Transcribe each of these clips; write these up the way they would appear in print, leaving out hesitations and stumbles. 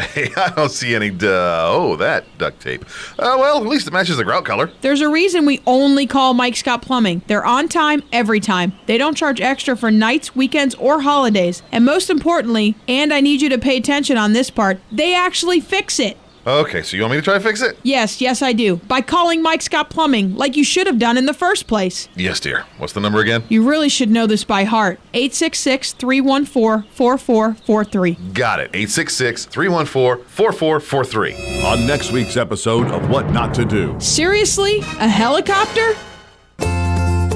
way. I don't see any, that duct tape. Well, at least it matches the grout color. There's a reason we only call Mike Scott Plumbing. They're on time, every time. They don't charge extra for nights, weekends, or holidays. And most importantly, and I need you to pay attention on this part, they actually fix it. Okay, so you want me to try to fix it? Yes, I do. By calling Mike Scott Plumbing, like you should have done in the first place. Yes, dear. What's the number again? You really should know this by heart. 866-314-4443. Got it. 866-314-4443. On next week's episode of What Not to Do. Seriously? A helicopter?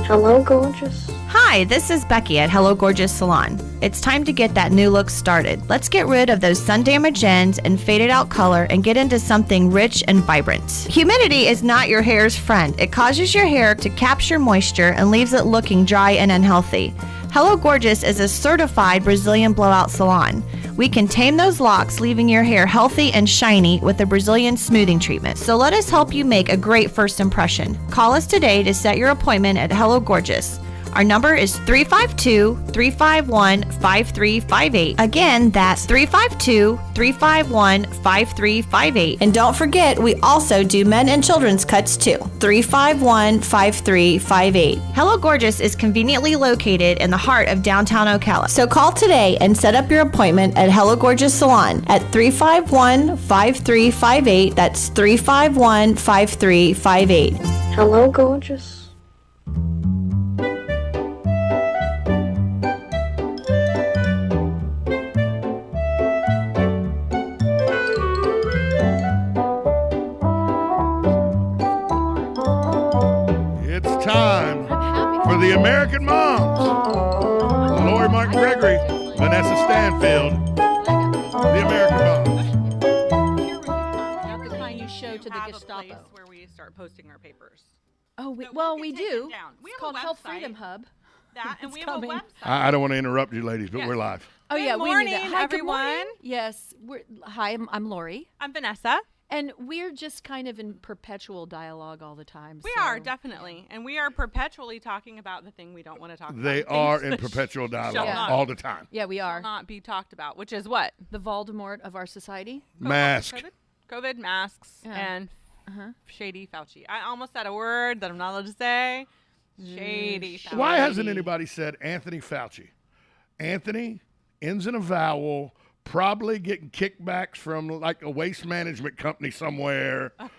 Hello, gorgeous. Hi, this is Becky at Hello Gorgeous Salon. It's time to get that new look started. Let's get rid of those sun-damaged ends and faded out color and get into something rich and vibrant. Humidity is not your hair's friend. It causes your hair to capture moisture and leaves it looking dry and unhealthy. Hello Gorgeous is a certified Brazilian blowout salon. We can tame those locks, leaving your hair healthy and shiny with a Brazilian smoothing treatment. So let us help you make a great first impression. Call us today to set your appointment at Hello Gorgeous. Our number is 352-351-5358. Again, that's 352-351-5358. And don't forget, we also do men and children's cuts too. 351-5358. Hello Gorgeous is conveniently located in the heart of downtown Ocala. So call today and set up your appointment at Hello Gorgeous Salon at 351-5358. That's 351-5358. Hello, gorgeous. Time for the American Moms. Lori Martin Gregory, Vanessa Stanfield, the American Moms. Not the kind you show to the Gestapo. Place where we start posting our papers. Oh, we, So well, can we take do. it down. We It's have a called Health website. Freedom Hub. That, and we have coming. a website. I don't want to interrupt you, ladies, but Yes. we're live. Oh, Good yeah, we knew that. morning, Hi, good morning. everyone. Yes. Hi, I'm Lori. I'm Vanessa. And we're just kind of in perpetual dialogue all the time. We are, definitely. And we are perpetually talking about the thing we don't want to talk about. They Things are in that perpetual dialogue not- all the time. Yeah, we shall are. not be talked about, which is what? The Voldemort of our society. Mask. COVID masks, Yeah. and shady Fauci. I almost said a word that I'm not allowed to say. Shady Fauci. Why hasn't anybody said Anthony Fauci? Anthony ends in a vowel, probably getting kickbacks from like a waste management company somewhere. Yeah,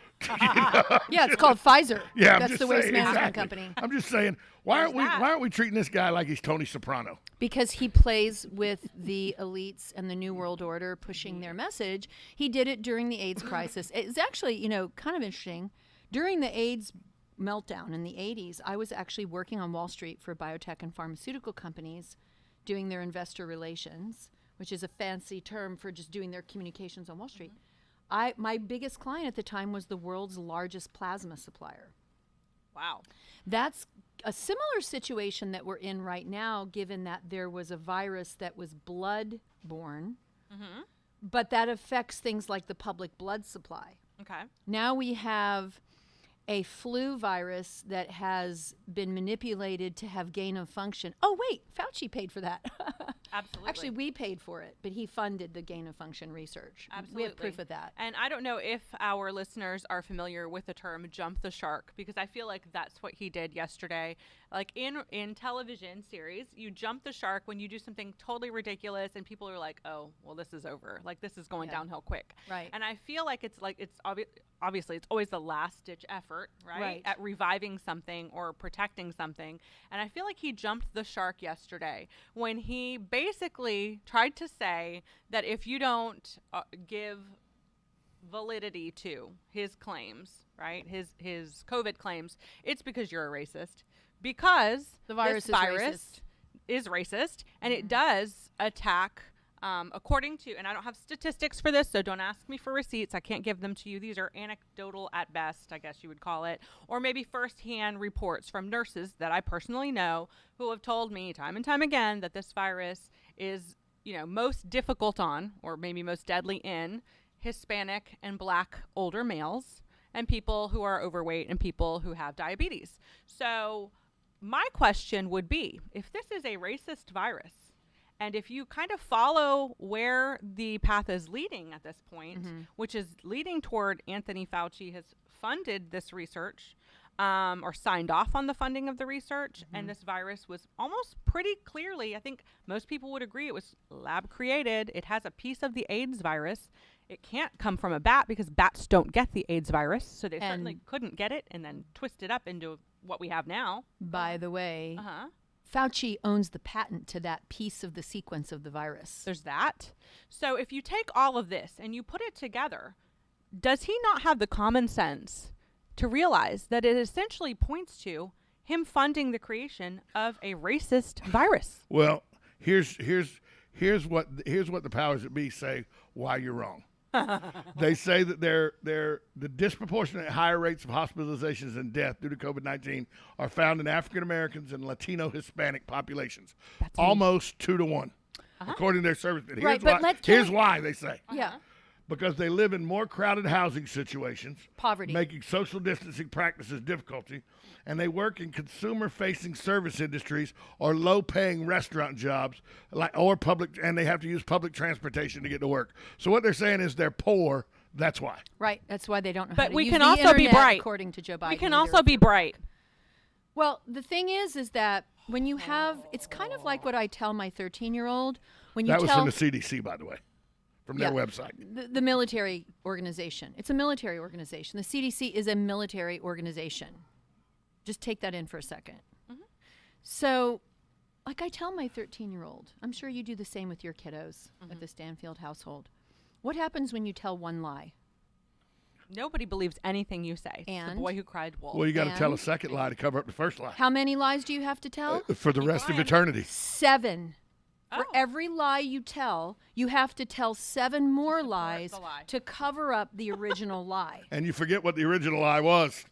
it's called Pfizer. Yeah, I'm That's just the waste saying, management exactly. company. I'm just saying, why There's that. aren't we treating this guy like he's Tony Soprano? Because he plays with the elites and the New World Order pushing their message. He did it during the AIDS crisis. It's actually, kind of interesting. During the AIDS meltdown in the 80s, I was actually working on Wall Street for biotech and pharmaceutical companies doing their investor relations, which is a fancy term for just doing their communications on Wall Street. My biggest client at the time was the world's largest plasma supplier. Wow. That's a similar situation that we're in right now, given that there was a virus that was blood-borne, but that affects things like the public blood supply. Okay. Now we have a flu virus that has been manipulated to have gain of function. Oh, wait, Fauci paid for that. Absolutely. Actually, we paid for it, but he funded the gain of function research. Absolutely. We have proof of that. And I don't know if our listeners are familiar with the term jump the shark, because I feel like that's what he did yesterday. Like in television series, you jump the shark when you do something totally ridiculous and people are like, oh, well, this is over. Like, this is going downhill quick. Right. And I feel like it's obviously it's always the last ditch effort, right? Right. At reviving something or protecting something. And I feel like he jumped the shark yesterday when he basically tried to say that if you don't give validity to his claims, right? His COVID claims, it's because you're a racist. Because The virus this virus is is racist, and it does attack, according to, and I don't have statistics for this, so don't ask me for receipts. I can't give them to you. These are anecdotal at best, I guess you would call it, or maybe firsthand reports from nurses that I personally know who have told me time and time again that this virus is, most difficult on, or maybe most deadly in, Hispanic and Black older males and people who are overweight and people who have diabetes. So my question would be, if this is a racist virus And if you kind of follow where the path is leading at this point, which is leading toward Anthony Fauci has funded this research, or signed off on the funding of the research, and this virus was almost pretty clearly, I think most people would agree, it was lab created. It has a piece of the AIDS virus. It can't come from a bat because bats don't get the AIDS virus, so they certainly couldn't get it and then twist it up into what we have now. By the way, Fauci owns the patent to that piece of the sequence of the virus. There's that. So if you take all of this and you put it together, does he not have the common sense to realize that it essentially points to him funding the creation of a racist virus? Well, here's what the powers that be say why you're wrong. They say that the disproportionate higher rates of hospitalizations and death due to COVID-19 are found in African Americans and Latino Hispanic populations, almost 2 to 1, according to their service. Here's why they say. Yeah. Because they live in more crowded housing situations, Poverty, making social distancing practices difficulty, and they work in consumer-facing service industries or low-paying restaurant jobs, and they have to use public transportation to get to work. So what they're saying is they're poor. That's why. Right. That's why they don't know But how to we use can the also be internet, bright. according to Joe Biden. We can also be bright. Well, the thing is that when you have, it's kind of like what I tell my 13-year-old. When you That was tell from the CDC, by the way, from their website. The military organization. It's a military organization. The CDC is a military organization. Just take that in for a second. So, like I tell my 13-year-old, I'm sure you do the same with your kiddos at the Stanfield household. What happens when you tell one lie? Nobody believes anything you say. It's And? the boy who cried wolf. Well, you got to tell a second lie to cover up the first lie How many lies do you have to tell? for the rest of eternity. 7. For Oh. every lie you tell, you have to tell 7 more lies the lie. to cover up the original lie. And you forget what the original lie was.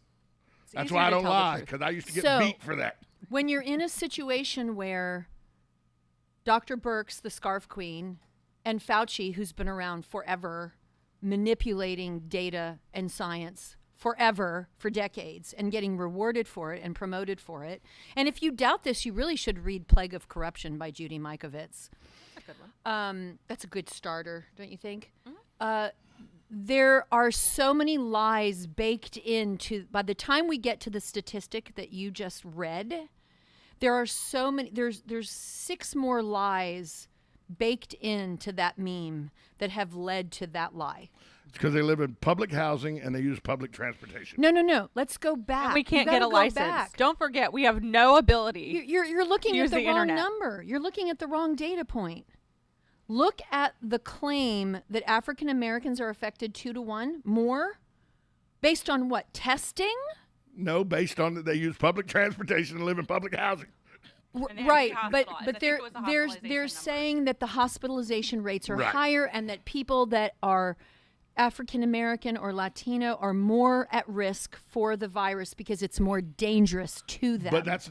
That's easier why I to don't tell the lie, truth. because I used to get So- beat for that. When you're in a situation where Dr. Birx, the scarf queen, and Fauci, who's been around forever, manipulating data and science forever, for decades, and getting rewarded for it and promoted for it. And if you doubt this, you really should read Plague of Corruption by Judy Mikovits. That's a good one. That's a good starter, don't you think? There are so many lies baked into, by the time we get to the statistic that you just read, there are so many, there's 6 more lies baked into that meme that have led to that lie. It's because they live in public housing and they use public transportation. No. Let's go back. And we can't You get a gotta go license. back. Don't forget, we have no ability. You're looking Use at the the wrong internet. number. You're looking at the wrong data point. Look at the claim that African Americans are affected 2 to 1 more, based on what? Testing? No, based on that they use public transportation and live in public housing. And they have to Right, be but hospitalized. I but think they're it was the they're hospitalization they're number. saying that the hospitalization rates are Right. higher, and that people that are African American or Latino are more at risk for the virus because it's more dangerous to them. But that's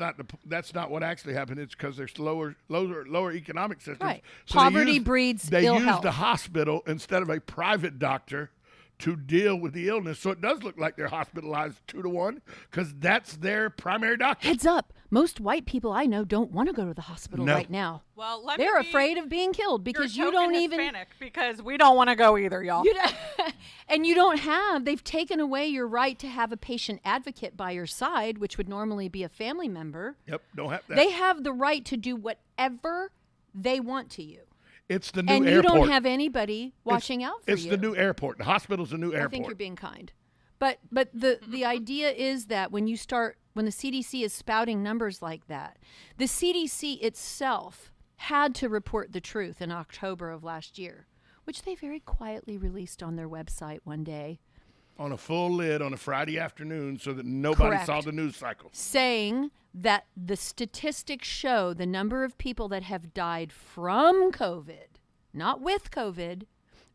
not what actually happened. It's because there's lower economic systems. Right. So they Poverty used- breeds They ill used health. the hospital instead of a private doctor to deal with the illness. So it does look like they're hospitalized 2 to 1 because that's their primary doctor. Heads up, most white people I know don't want to go to the hospital No. right now. Well, let They're me be afraid of being killed your because you token don't even Hispanic, because we don't want to go either, y'all. you don't- and you don't have, they've taken away your right to have a patient advocate by your side, which would normally be a family member. Yep, don't have that. They have the right to do whatever they want to you. It's the new And airport. you don't have anybody watching out for It's you. the new airport. The hospital's the new I airport. think you're being kind. But the idea is that when the CDC is spouting numbers like that, the CDC itself had to report the truth in October of last year, which they very quietly released on their website one day, On a full lid on a Friday afternoon so that nobody Correct. saw the news cycle. saying that the statistics show the number of people that have died from COVID, not with COVID,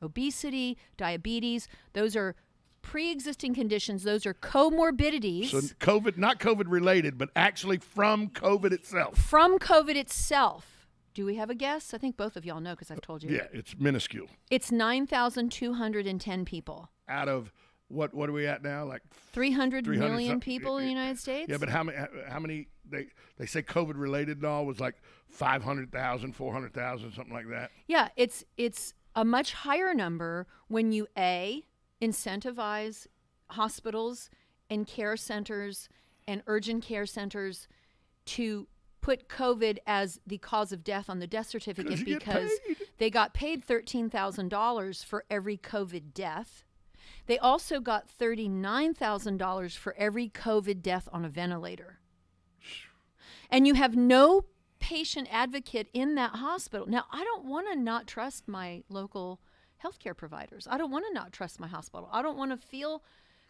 obesity, diabetes, those are pre-existing conditions, those are comorbidities. So COVID, not COVID related, but actually from COVID itself. From COVID itself. Do we have a guess? I think both of y'all know because I've told you. Yeah, it's minuscule. It's 9,210 people. Out of what are we at now? Like 300 300 million something. people in the United States? Yeah, but how many they say COVID related and all was like 500,000, 400,000, something like that. Yeah, it's a much higher number when you incentivize hospitals and care centers and urgent care centers to put COVID as the cause of death on the death certificate because they got paid $13,000 for every COVID death. They also got $39,000 for every COVID death on a ventilator. And you have no patient advocate in that hospital. Now, I don't want to not trust my local healthcare providers. I don't want to not trust my hospital. I don't want to feel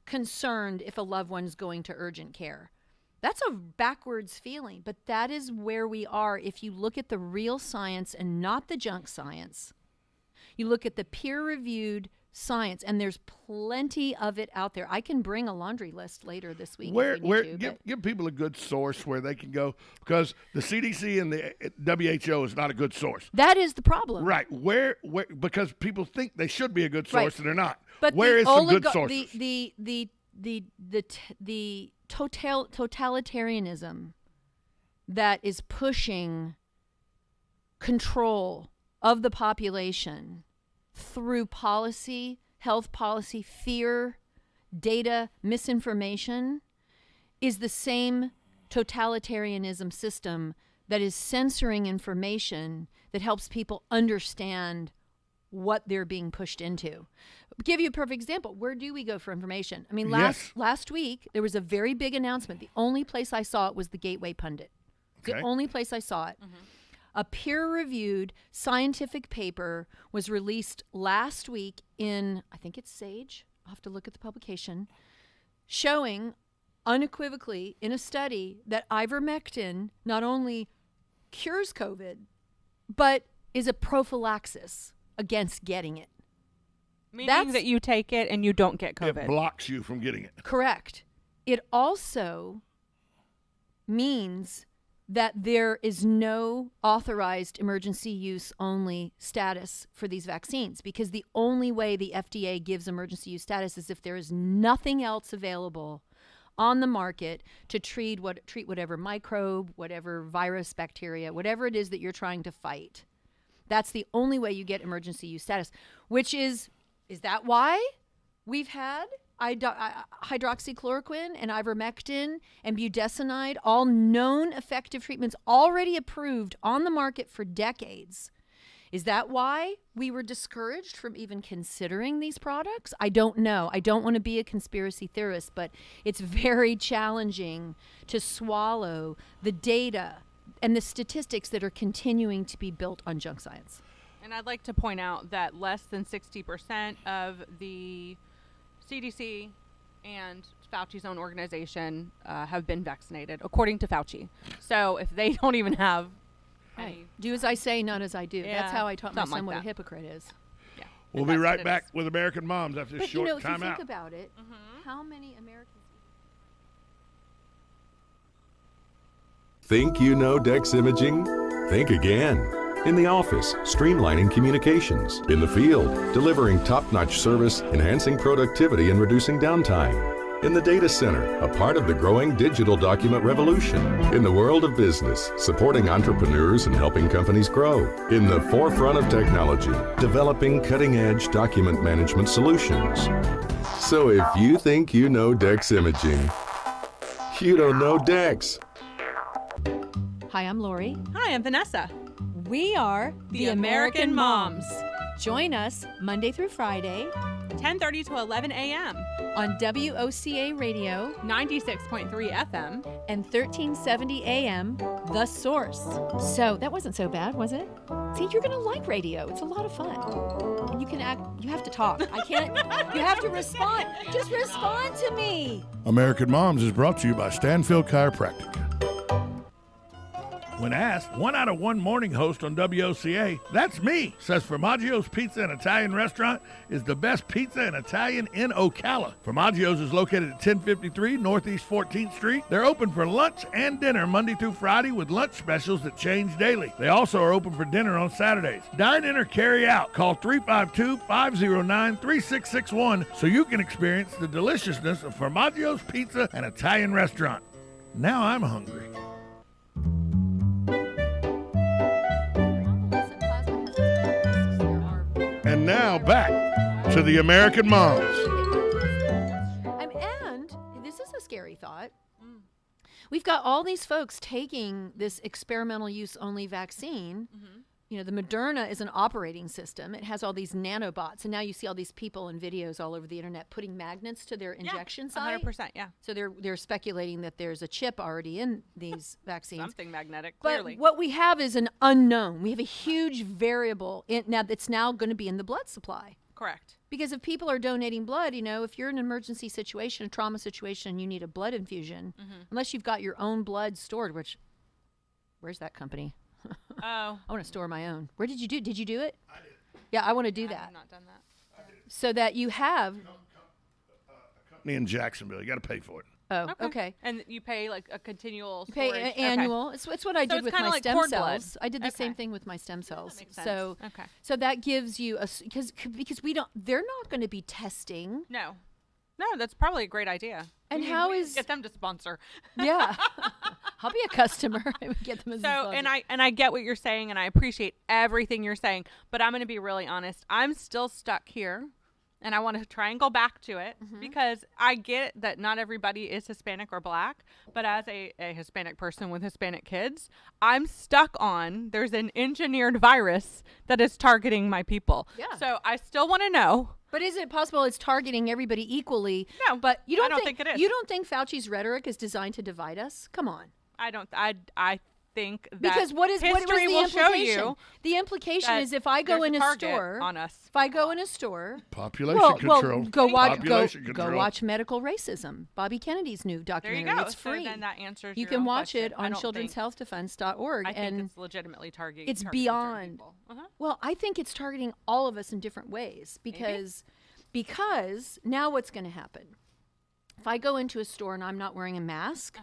concerned if a loved one's going to urgent care. That's a backwards feeling, but that is where we are if you look at the real science and not the junk science. You look at the peer-reviewed science, and there's plenty of it out there. I can bring a laundry list later this week. Give people a good source where they can go, because the CDC and the WHO is not a good source. That is the problem. Right. Where because people think they should be a good source and they're not. But where is some good sources? The totalitarianism that is pushing control of the population through policy, health policy, fear, data, misinformation, is the same totalitarianism system that is censoring information that helps people understand what they're being pushed into. I'll give you a perfect example. Where do we go for information? I mean, last week, there was a very big announcement. The only place I saw it was the Gateway Pundit. The only place I saw it. Mm-hmm. A peer-reviewed scientific paper was released last week in, I think it's Sage, I'll have to look at the publication, showing unequivocally in a study that ivermectin not only cures COVID, but is a prophylaxis against getting it. Meaning that you take it and you don't get COVID. It blocks you from getting it. Correct. It also means that there is no authorized emergency use only status for these vaccines, because the only way the FDA gives emergency use status is if there is nothing else available on the market to treat whatever microbe, whatever virus, bacteria, whatever it is that you're trying to fight. That's the only way you get emergency use status, which is that why we've had hydroxychloroquine and ivermectin and budesonide, all known effective treatments already approved on the market for decades? Is that why we were discouraged from even considering these products? I don't know. I don't want to be a conspiracy theorist, but it's very challenging to swallow the data and the statistics that are continuing to be built on junk science. And I'd like to point out that less than 60% of the CDC and Fauci's own organization have been vaccinated, according to Fauci. So if they don't even have any... Do as I say, not as I do. Yeah, That's how I taught my son like what a that. hypocrite is. Yeah. We'll be right back with American Moms after this short if you time think out. about it, how many Americans... Think you know Dex Imaging? Think again. In the office, streamlining communications. In the field, delivering top-notch service, enhancing productivity and reducing downtime. In the data center, a part of the growing digital document revolution. In the world of business, supporting entrepreneurs and helping companies grow. In the forefront of technology, developing cutting-edge document management solutions. So if you think you know Dex Imaging, you don't know Dex. Hi, I'm Lori. Hi, I'm Vanessa. We are The American Moms. Join us Monday through Friday 10:30 to 11 a.m. on WOCA Radio 96.3 FM and 1370 AM, The Source. So that wasn't so bad, was it? See, you're going to like radio. It's a lot of fun. And you have to talk. I can't, you have to respond. Just respond to me. American Moms is brought to you by Stanfield Chiropractic. When asked, 1 out of 1 morning host on WOCA, that's me, says Formaggio's Pizza and Italian Restaurant is the best pizza and Italian in Ocala. Formaggio's is located at 1053 Northeast 14th Street. They're open for lunch and dinner Monday through Friday with lunch specials that change daily. They also are open for dinner on Saturdays. Dine in or carry out. Call 352-509-3661 so you can experience the deliciousness of Formaggio's Pizza and Italian Restaurant. Now I'm hungry. now back to the American moms. And this is a scary thought. We've got all these folks taking this experimental use only vaccine. You know, the Moderna is an operating system. It has all these nanobots, and now you see all these people in videos all over the internet putting magnets to their injection site. 100%, yeah. So they're speculating that there's a chip already in these vaccines. Something magnetic, But clearly. what we have is an unknown. We have a huge variable that's now going to be in the blood supply. Correct. Because if people are donating blood, you know, if you're in an emergency situation, a trauma situation, and you need a blood infusion, unless you've got your own blood stored, where's that company? Oh. I want to store my own. Where did you do? Did you do it? I did. Yeah, I want to do I that. have not done that. So that you have. Company in Jacksonville. You got to pay for it. Oh, okay. And you pay like a continual You pay storage. annual. It's what I So did it's with kinda my like stem cord cells. blood. I did the same Okay. thing with my stem cells. makes sense. So Okay. So that gives you because they're not going to be testing. No, that's probably a great idea. And We need- how we need is- to get them to sponsor? Yeah. I'll be a customer and get them as a So, sponsor. and I get what you're saying, and I appreciate everything you're saying. But I'm going to be really honest. I'm still stuck here, and I want to try and go back to it because I get that not everybody is Hispanic or Black. But as a Hispanic person with Hispanic kids, I'm stuck on there's an engineered virus that is targeting my people. Yeah. So I still want to know. But is it possible it's targeting everybody equally? No, but you don't I don't think it is. You don't think Fauci's rhetoric is designed to divide us? Come on. I don't. I think that Because what was history the will show implication? you The implication that is if I go there's in a target store on us. If I go in a store, Population control. go watch Population go control. watch Medical Racism. Bobby Kennedy's new There you documentary. go. It's free. So then that answers You your can own watch question. it I on don't think- children'shealthdefense.org. I think and it's legitimately targeting. it's targeting certain beyond. people. Well, I think it's targeting all of us in different ways because now what's going to happen? If I go into a store and I'm not wearing a mask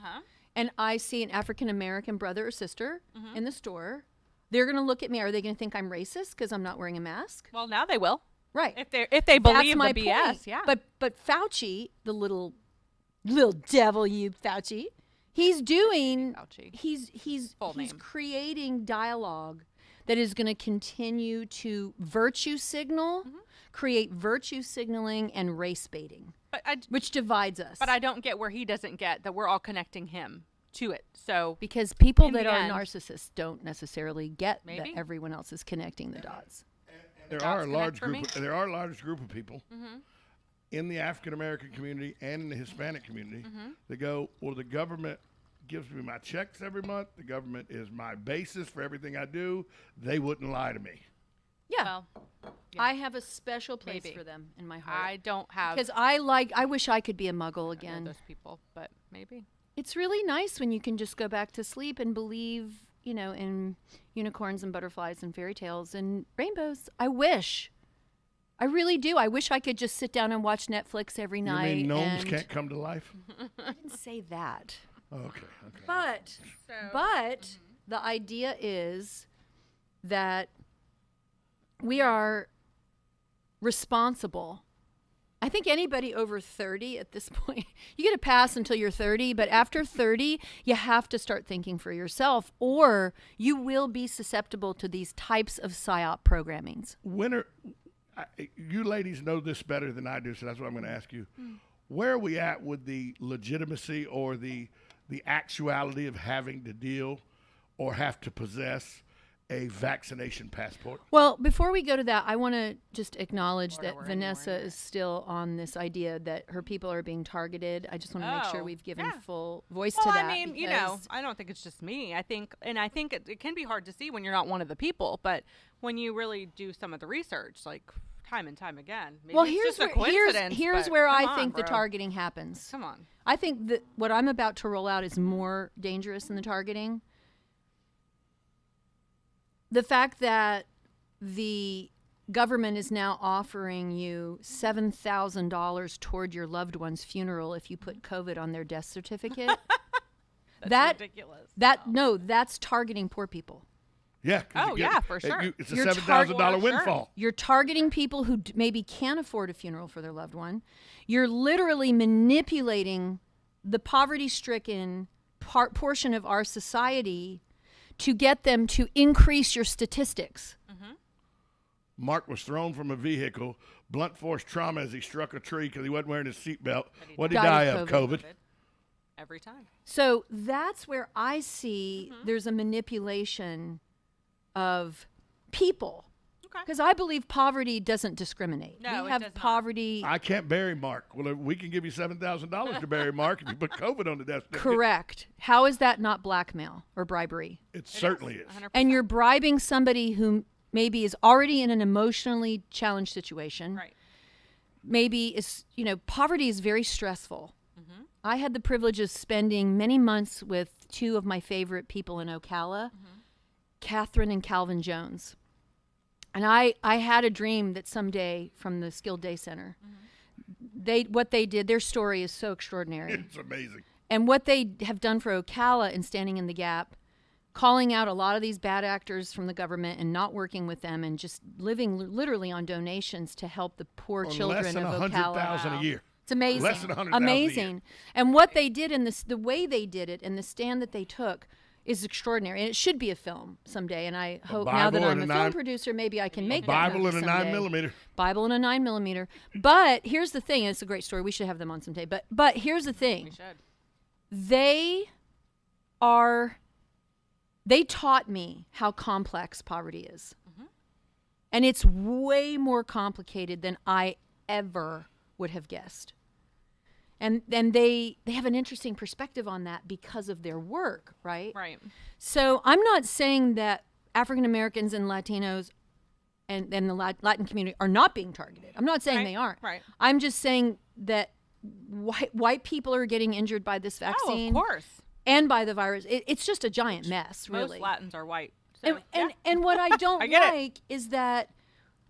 and I see an African American brother or sister in the store, they're going to look at me. Are they going to think I'm racist because I'm not wearing a mask? Well, now they will. Right. If they believe That's my the BS, point. yeah. But Fauci, the little devil, you Fauci, he's doing. Fauci. He's Full name. creating dialogue that is going to continue to virtue signal, create virtue signaling and race baiting, which divides us. But I don't get where he doesn't get that we're all connecting him to it. So because people in that the are end- narcissists don't necessarily get that Maybe. everyone else is connecting the dots. There dots are a connect large for me? group. There are a large group of people in the African American community and in the Hispanic community that go, well, the government gives me my checks every month. The government is my basis for everything I do. They wouldn't lie to me. Yeah. well, I have a special place Maybe. for them in my heart. I don't have Because I wish I could be a muggle I know again. those people, but maybe. It's really nice when you can just go back to sleep and believe, in unicorns and butterflies and fairy tales and rainbows. I wish. I really do. I wish I could just sit down and watch Netflix every You night. mean gnomes and can't come to life? I didn't say that. Okay. But the idea is that we are responsible. I think anybody over 30 at this point, you get a pass until you're 30, but after 30, you have to start thinking for yourself or you will be susceptible to these types of PSYOP programmings. You ladies know this better than I do, so that's what I'm going to ask you. Where are we at with the legitimacy or the actuality of having to deal or have to possess a vaccination passport? Well, before we go to that, I want to just acknowledge that we're Vanessa anywhere. is still on this idea that her people are being targeted. I just want to make sure Oh, we've given yeah. full voice Well, to that. I mean, because- I don't think it's just me. I think it can be hard to see when you're not one of the people, but when you really do some of the research, like time and time again, maybe well, it's here's just a where, coincidence. here's but where come I on, think the bro. targeting happens. Come on. I think that what I'm about to roll out is more dangerous than the targeting. The fact that the government is now offering you $7,000 toward your loved one's funeral if you put COVID on their death certificate. That's ridiculous. That's targeting poor people. Yeah. 'cause Oh, you get- yeah, for sure. It's a You're $7,000 Sure. windfall. You're targeting people who maybe can't afford a funeral for their loved one. You're literally manipulating the poverty-stricken portion of our society to get them to increase your statistics. Mark was thrown from a vehicle, blunt force trauma as he struck a tree because he wasn't wearing his seatbelt. What did he die of? COVID. Every time. So that's where I see there's a manipulation of people. Because I believe poverty doesn't discriminate. No, we it have does not. poverty. I can't bury Mark. Well, we can give you $7,000 to bury Mark if you put COVID on the death certificate. Correct. How is that not blackmail or bribery? It certainly is. 100%. And you're bribing somebody who maybe is already in an emotionally challenged situation. Right. Maybe poverty is very stressful. I had the privilege of spending many months with two of my favorite people in Ocala, Catherine and Calvin Jones. And I had a dream that someday from the Skilled Day Center, what they did, their story is so extraordinary. It's amazing. And what they have done for Ocala in standing in the gap, calling out a lot of these bad actors from the government and not working with them and just living literally on donations to help the poor children less than of $100,000 Ocala. a year. It's amazing. Less than $100,000 a year. Amazing. And what they did and the way they did it and the stand that they took is extraordinary. And it should be a film someday. And I hope now that Bible I'm and a a film 9 producer, maybe I can make that Bible movie and a someday. 9mm. Bible and a 9mm. But here's the thing. It's a great story. We should have them on someday. But here's the thing. We should. They taught me how complex poverty is. And it's way more complicated than I ever would have guessed. And they have an interesting perspective on that because of their work, right? Right. So I'm not saying that African Americans and Latinos and the Latin community are not being targeted. I'm not saying Right, they aren't. right. I'm just saying that white people are getting injured by this vaccine. Oh, of course. And by the virus. It's just a giant mess, really. Most Latins are white. So, And what I don't I get it. like is that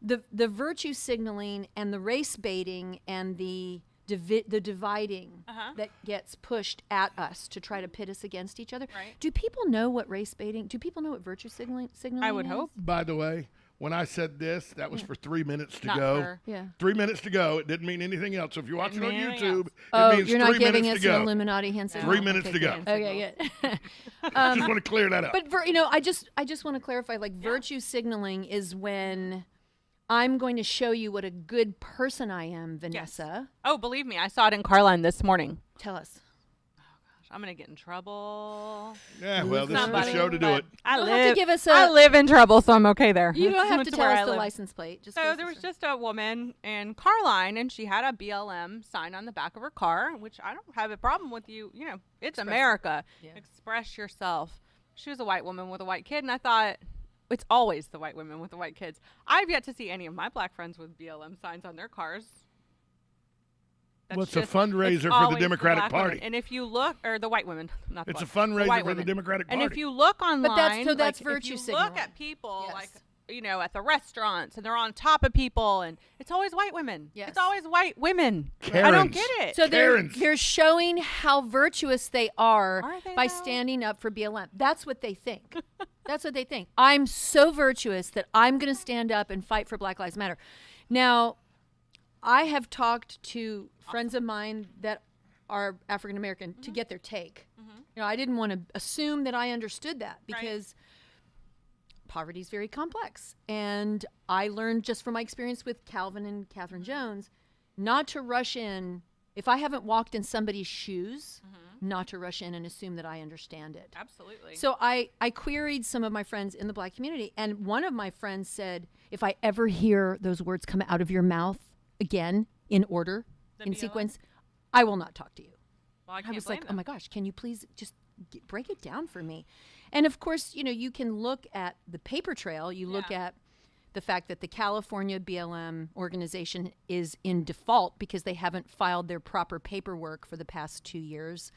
the virtue signaling and the race baiting and the dividing that gets pushed at us to try to pit us against each other. Right. Do people know what race baiting? Do people know what virtue signaling? I would is? hope. By the way, when I said this, that was for 3 minutes to Not go. for- Yeah. 3 minutes to go. It didn't mean anything else. So if you're watching on Didn't mean YouTube, anything Oh, it means you're 3 not giving minutes us to an go. Illuminati hand signal? 3 minutes to go. Okay, good. Just want to clear that up. But I just want to clarify. Like virtue signaling is when I'm going to show you what a good person I am, Vanessa. Oh, believe me, I saw it in Carline this morning. Tell us. I'm gonna get in trouble. Yeah, well, this is the Somebody, show to do but it. I You'll live. have to give us I live in trouble, so I'm okay there. You don't have That's to tell where us I the live. license plate. Just So give us there the was just a woman in Carline, and she had a BLM sign on the back of her car, which I don't have a problem with. It's America. Yeah. Express yourself. She was a white woman with a white kid, and I thought, it's always the white women with the white kids. I've yet to see any of my black friends with BLM signs on their cars. Well, it's a fundraiser for the always Democratic black women. Party. And if you look, or the white women, not the It's a black- the fundraiser white for the women. Democratic And Party. if you look online, that's like, virtue if you signaling. look at people, Yes. like, at the restaurants, and they're on top of people, and it's always white women. Yes. It's always white women. I Karens. don't get it. So Karens. they're showing how virtuous they are they, by though? standing up for BLM. That's what they think. That's what they think. I'm so virtuous that I'm going to stand up and fight for Black Lives Matter. Now, I have talked to friends of mine that are African American to get their take. I didn't want to assume that I understood that because poverty is very complex. And I learned just from my experience with Calvin and Catherine Jones not to rush in. If I haven't walked in somebody's shoes, not to rush in and assume that I understand it. Absolutely. So I queried some of my friends in the black community, and one of my friends said, if I ever hear those words come out of your mouth again in order, in BLM? sequence, I will not talk to you. Well, I I can't was blame like, oh them. my gosh, can you please just break it down for me? And of course, you can look at the paper trail. You look Yeah. at the fact that the California BLM organization is in default because they haven't filed their proper paperwork for the past 2 years.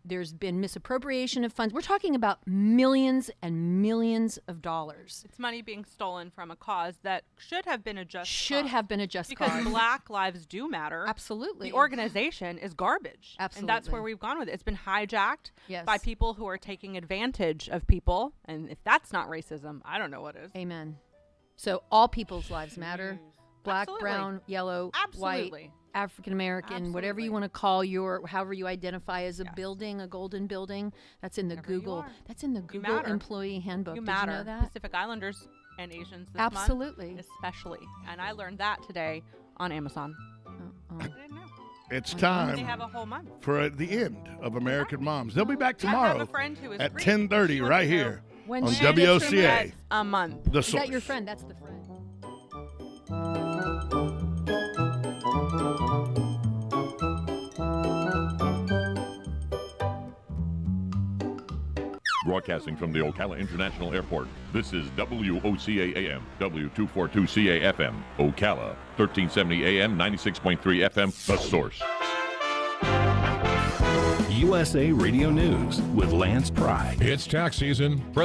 There's been misappropriation of funds. We're talking about millions and millions of dollars. It's money being stolen from a cause that should have been a just Should cause. have been a just Because cause. black lives do matter. Absolutely. The organization is garbage. And that's where Absolutely. we've gone with it. It's been hijacked Yes. by people who are taking advantage of people. And if that's not racism, I don't know what is. Amen. So all people's lives matter. Black, Absolutely. brown, yellow, white, Absolutely. African American, whatever you Absolutely. want to call however you identify as a Yes. building, a golden building. That's in the Whatever you Google. are. That's in the You Google matter. employee handbook. You Did matter. you know that? Pacific Islanders and Asians this Absolutely. month, especially. And I learned that today on Amazon. I didn't know. It's They time have a whole month. for the end of American Moms. They'll be back I have tomorrow a friend who is at Greek. 10:30 She wants right to know here When on she gets her WOCA. That's a month. The Is that source. your friend? That's the friend. Broadcasting from the Ocala International Airport, this is WOCA AM, W242CA FM, Ocala, 1370 AM, 96.3 FM, The Source. USA Radio News with Lance Pry. It's tax season. President